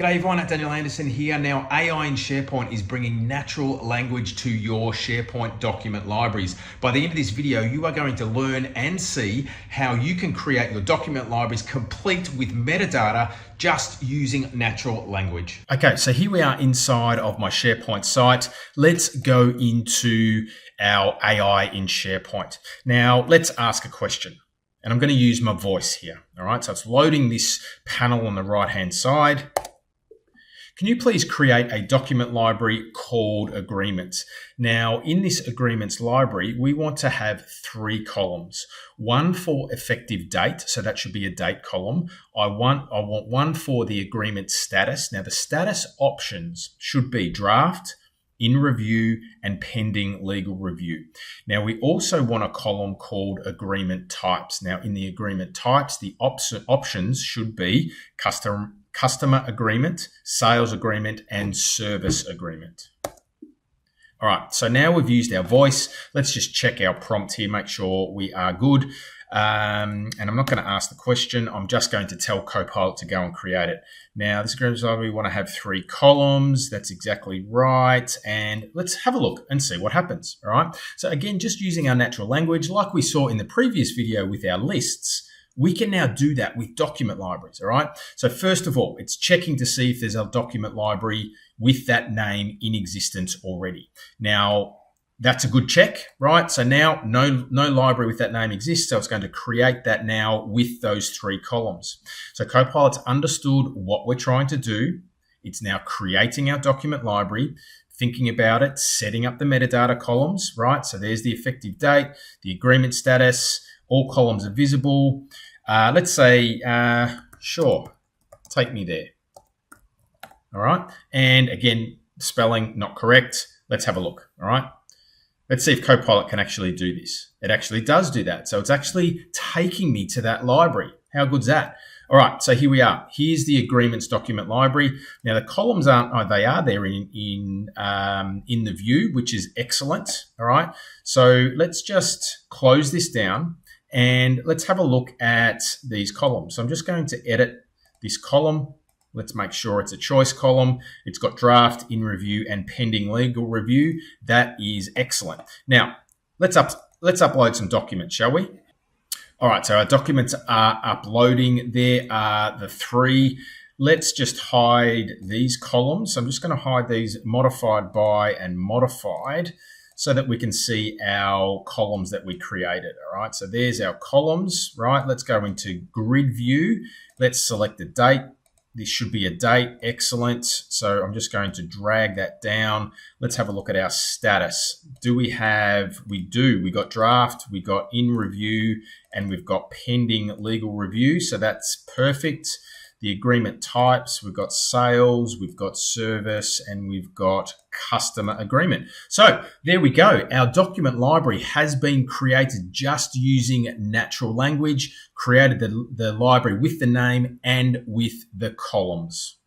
G'day everyone, Daniel Anderson here. Now, AI in SharePoint is bringing natural language to your SharePoint document libraries. By the end of this video, you are going to learn and see how you can create your document libraries complete with metadata just using natural language. Okay, so here we are inside of my SharePoint site. Let's go into our AI in SharePoint. Now, let's ask a question. And I'm going to use my voice here. All right, so it's loading this panel on the right-hand side. Can you please create a document library called agreements? Now, in this agreements library, we want to have 3 columns. One for effective date, so that should be a date column. I want one for the agreement status. Now, the status options should be draft, in review, and pending legal review. Now, we also want a column called agreement types. Now, in the agreement types, the options should be customer agreement, sales agreement, and service agreement. All right, so now we've used our voice. Let's just check our prompt here, make sure we are good. And I'm not going to ask the question. I'm just going to tell Copilot to go and create it. Now, this agreement library, we want to have 3 columns. That's exactly right. And let's have a look and see what happens. All right. So again, just using our natural language, like we saw in the previous video with our lists, we can now do that with document libraries, all right? So first of all, it's checking to see if there's a document library with that name in existence already. Now, that's a good check, right? So now no library with that name exists, so it's going to create that now with those 3 columns. So Copilot's understood what we're trying to do. It's now creating our document library, thinking about it, setting up the metadata columns, right? So there's the effective date, the agreement status, all columns are visible. Let's say, sure, take me there. All right. And again, spelling not correct. Let's have a look. All right. Let's see if Copilot can actually do this. It actually does do that. So it's actually taking me to that library. How good's that? All right. So here we are. Here's the agreements document library. Now the columns aren't, they are there in the view, which is excellent. All right. So let's just close this down. And let's have a look at these columns. So I'm just going to edit this column. Let's make sure it's a choice column. It's got draft, in review, and pending legal review. That is excellent. Now, let's upload some documents, shall we? All right, so our documents are uploading. There are the 3. Let's just hide these columns. So I'm just going to hide these modified by and modified, so that we can see our columns that we created, all right? So there's our columns, right? Let's go into grid view. Let's select the date. This should be a date, excellent. So I'm just going to drag that down. Let's have a look at our status. We do, we got draft, we got in review, and we've got pending legal review. So that's perfect. The agreement types, we've got sales, we've got service, and we've got customer agreement. So there we go. Our document library has been created just using natural language, created the library with the name and with the columns.